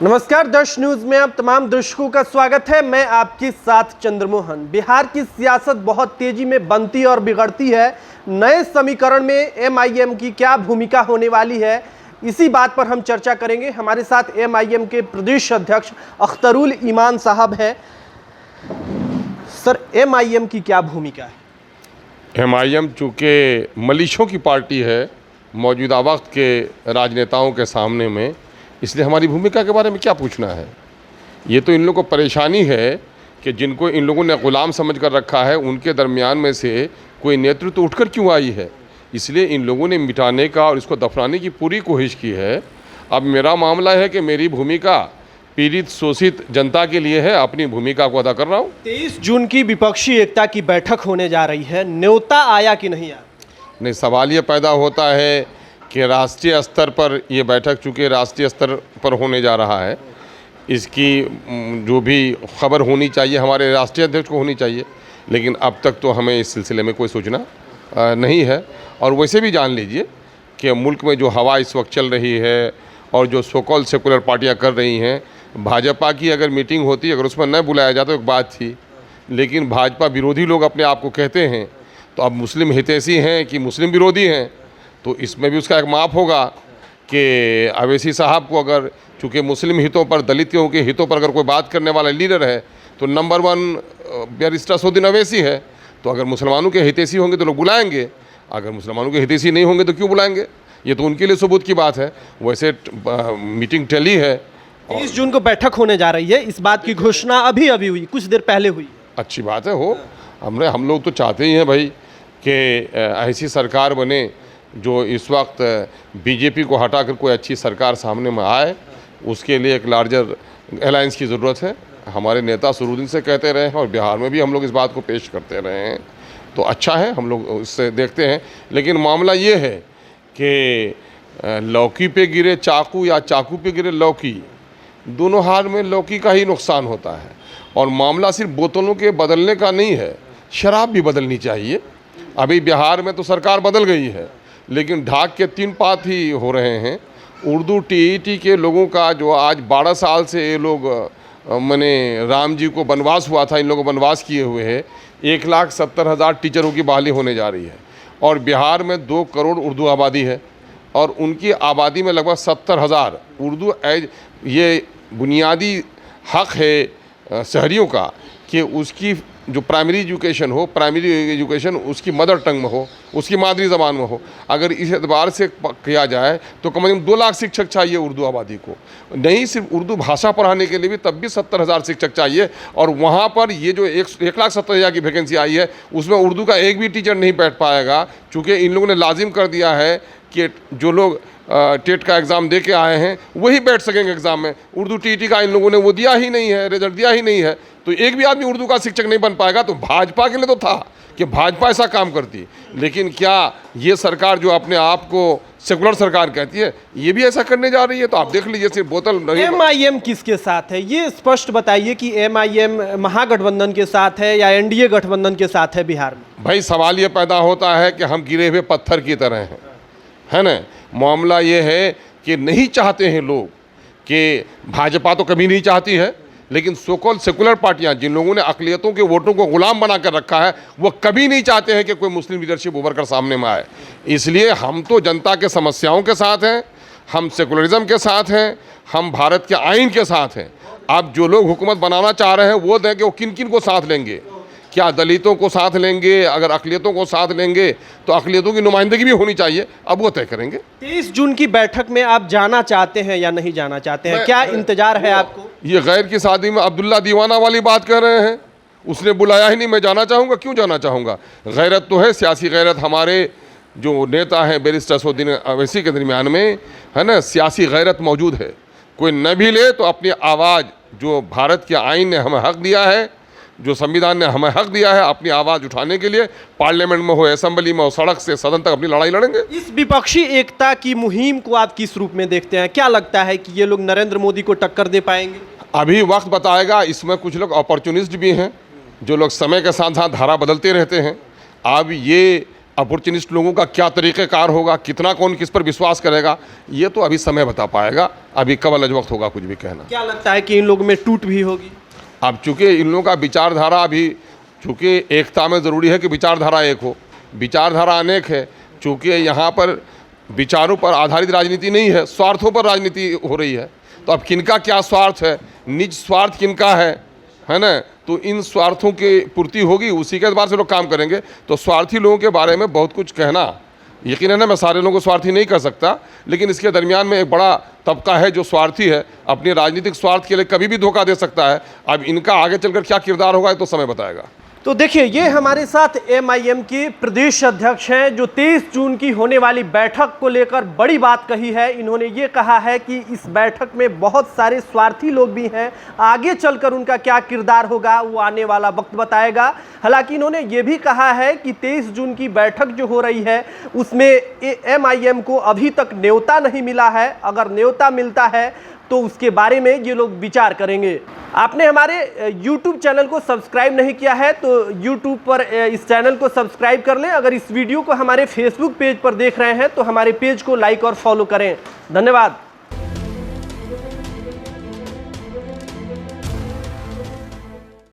नमस्कार, दर्श न्यूज में आप तमाम दर्शकों का स्वागत है। मैं आपके साथ चंद्रमोहन। बिहार की सियासत बहुत तेजी में बनती और बिगड़ती है। नए समीकरण में एमआईएम की क्या भूमिका होने वाली है, इसी बात पर हम चर्चा करेंगे। हमारे साथ एमआईएम के प्रदेश अध्यक्ष अख्तरुल ईमान साहब हैं। सर, एमआईएम की क्या भूमिका है? एमआईएम चूँकि मलीशों की पार्टी है मौजूदा वक्त के राजनेताओं के सामने में, इसलिए हमारी भूमिका के बारे में क्या पूछना है। ये तो इन लोगों को परेशानी है कि जिनको इन लोगों ने गुलाम समझ कर रखा है, उनके दरमियान में से कोई नेतृत्व उठकर क्यों आई है, इसलिए इन लोगों ने मिटाने का और इसको दफनाने की पूरी कोशिश की है। अब मेरा मामला है कि मेरी भूमिका पीड़ित शोषित जनता के लिए है, अपनी भूमिका को अदा कर रहा हूँ। 23 जून की विपक्षी एकता की बैठक होने जा रही है, न्योता आया कि नहीं आया? नहीं, सवाल ये पैदा होता है कि राष्ट्रीय स्तर पर ये बैठक चूँकि राष्ट्रीय स्तर पर होने जा रहा है, इसकी जो भी खबर होनी चाहिए हमारे राष्ट्रीय अध्यक्ष को होनी चाहिए, लेकिन अब तक तो हमें इस सिलसिले में कोई सूचना नहीं है। और वैसे भी जान लीजिए कि मुल्क में जो हवा इस वक्त चल रही है और जो सो कॉल्ड सेकुलर पार्टियां कर रही हैं, भाजपा की अगर मीटिंग होती, अगर उसमें न बुलाया जाता तो एक बात थी, लेकिन भाजपा विरोधी लोग अपने आप को कहते हैं, तो अब मुस्लिम हितैषी हैं कि मुस्लिम विरोधी हैं, तो इसमें भी उसका एक माप होगा कि अवैसी साहब को अगर चूँकि मुस्लिम हितों पर, दलितों के हितों पर अगर कोई बात करने वाला लीडर है तो नंबर 1 बैरिस्टर असदुद्दीन अवैसी है। तो अगर मुसलमानों के हितैषी होंगे तो लोग बुलाएंगे, अगर मुसलमानों के हितैषी नहीं होंगे तो क्यों बुलाएंगे। ये तो उनके लिए सबूत की बात है। वैसे मीटिंग टली है। 23 जून को बैठक होने जा रही है, इस बात की घोषणा अभी हुई, कुछ देर पहले हुई। अच्छी बात है हो। हम लोग तो चाहते ही हैं भाई कि ऐसी सरकार बने जो इस वक्त बीजेपी को हटाकर कोई अच्छी सरकार सामने में आए। उसके लिए एक लार्जर अलायंस की ज़रूरत है। हमारे नेता शुरू से कहते रहे हैं और बिहार में भी हम लोग इस बात को पेश करते रहे हैं, तो अच्छा है, हम लोग इससे देखते हैं। लेकिन मामला ये है कि लौकी पे गिरे चाकू या चाकू पे गिरे लौकी, दोनों हाल में लौकी का ही नुकसान होता है। और मामला सिर्फ बोतलों के बदलने का नहीं है, शराब भी बदलनी चाहिए। अभी बिहार में तो सरकार बदल गई है, लेकिन ढाक के 3 पात ही हो रहे हैं। उर्दू टीईटी के लोगों का जो आज 12 साल से ये लोग मैंने राम जी को वनवास हुआ था, इन लोगों को वनवास किए हुए हैं। 1,70,000 टीचरों की बहाली होने जा रही है और बिहार में 2 करोड़ उर्दू आबादी है और उनकी आबादी में लगभग 70,000 उर्दू ये बुनियादी हक है शहरियों का कि उसकी जो प्राइमरी एजुकेशन उसकी मदर टंग में हो, उसकी मादरी ज़बान में हो। अगर इस एतबार से किया जाए तो कम से कम 2 लाख शिक्षक चाहिए उर्दू आबादी को, नहीं सिर्फ उर्दू भाषा पढ़ाने के लिए भी, तब भी 70,000 शिक्षक चाहिए। और वहाँ पर ये जो 1,70,000 की वैकेंसी आई है, उसमें उर्दू का एक भी टीचर नहीं बैठ पाएगा, चूँकि इन लोगों ने लाजिम कर दिया है कि जो लोग टेट का एग्ज़ाम दे के आए हैं वही बैठ सकेंगे एग्ज़ाम में। उर्दू टीटी का इन लोगों ने वो दिया ही नहीं है, रिजल्ट दिया ही नहीं है, तो एक भी आदमी उर्दू का शिक्षक नहीं बन पाएगा। तो भाजपा के लिए तो था कि भाजपा ऐसा काम करती, लेकिन क्या ये सरकार जो अपने आप को सेकुलर सरकार कहती है, ये भी ऐसा करने जा रही है? तो आप देख लीजिए, सिर्फ बोतल नहीं। एमआईएम किसके साथ है, ये स्पष्ट बताइए कि एमआईएम महागठबंधन के साथ है या एनडीए गठबंधन के साथ है बिहार में? भाई सवाल ये पैदा होता है कि हम गिरे हुए पत्थर की तरह हैं, है ना। मामला ये है कि नहीं चाहते हैं लोग, कि भाजपा तो कभी नहीं चाहती है, लेकिन सो कॉल्ड सेकुलर पार्टियां जिन लोगों ने अक़लियतों के वोटों को गुलाम बना कर रखा है, वो कभी नहीं चाहते हैं कि कोई मुस्लिम लीडरशिप उभर कर सामने में आए। इसलिए हम तो जनता के समस्याओं के साथ हैं, हम सेकुलरिज्म के साथ हैं, हम भारत के आइन के साथ हैं। अब जो लोग हुकूमत बनाना चाह रहे हैं वो दें कि वो किन किन को साथ लेंगे। क्या दलितों को साथ लेंगे? अगर अक़लियतों को साथ लेंगे तो अक़लियतों की नुमाइंदगी भी होनी चाहिए, अब वो तय करेंगे। 23 जून की बैठक में आप जाना चाहते हैं या नहीं जाना चाहते हैं? क्या इंतजार है आपको? ये गैर की शादी में अब्दुल्ला दीवाना वाली बात कर रहे हैं, उसने बुलाया ही नहीं, मैं जाना चाहूँगा? क्यों जाना चाहूँगा? गैरत तो है, सियासी गैरत। हमारे जो नेता हैं बैरिस्टर असदुद्दीन अवैसी के दरमियान में, है ना, सियासी गैरत मौजूद है। कोई न भी ले तो अपनी आवाज़, जो भारत के आइन ने हमें हक दिया है, जो संविधान ने हमें हक दिया है, अपनी आवाज़ उठाने के लिए पार्लियामेंट में हो, असेंबली में हो, सड़क से सदन तक अपनी लड़ाई लड़ेंगे। इस विपक्षी एकता की मुहिम को आप किस रूप में देखते हैं? क्या लगता है कि ये लोग नरेंद्र मोदी को टक्कर दे पाएंगे? अभी वक्त बताएगा। इसमें कुछ लोग अपॉर्चुनिस्ट भी हैं, जो लोग समय के साथ साथ धारा बदलते रहते हैं। अब ये अपॉर्चुनिस्ट लोगों का क्या तरीक़ेकार होगा, कितना कौन किस पर विश्वास करेगा, ये तो अभी समय बता पाएगा। अभी कब वक्त होगा कुछ भी कहना। क्या लगता है कि इन लोगों में टूट भी होगी? अब चूँकि इन लोगों का विचारधारा अभी, चूँकि एकता में ज़रूरी है कि विचारधारा एक हो, विचारधारा अनेक है। चूँकि यहाँ पर विचारों पर आधारित राजनीति नहीं है, स्वार्थों पर राजनीति हो रही है। तो अब किनका क्या स्वार्थ है, निज स्वार्थ किनका है ना, तो इन स्वार्थों की पूर्ति होगी, उसी के एतबार से लोग काम करेंगे। तो स्वार्थी लोगों के बारे में बहुत कुछ कहना, यकीनन है मैं सारे लोगों को स्वार्थी नहीं कर सकता, लेकिन इसके दरमियान में एक बड़ा तबका है जो स्वार्थी है, अपने राजनीतिक स्वार्थ के लिए कभी भी धोखा दे सकता है। अब इनका आगे चलकर क्या किरदार होगा तो समय बताएगा। तो देखिए, ये हमारे साथ एमआईएम की प्रदेश अध्यक्ष हैं जो 23 जून की होने वाली बैठक को लेकर बड़ी बात कही है। इन्होंने ये कहा है कि इस बैठक में बहुत सारे स्वार्थी लोग भी हैं, आगे चलकर उनका क्या किरदार होगा वो आने वाला वक्त बताएगा। हालांकि इन्होंने ये भी कहा है कि 23 जून की बैठक जो हो रही है उसमें एमआईएम को अभी तक न्योता नहीं मिला है। अगर न्योता मिलता है तो उसके बारे में ये लोग विचार करेंगे। आपने हमारे YouTube चैनल को सब्सक्राइब नहीं किया है तो YouTube पर इस चैनल को सब्सक्राइब कर लें। अगर इस वीडियो को हमारे Facebook पेज पर देख रहे हैं तो हमारे पेज को लाइक और फॉलो करें। धन्यवाद।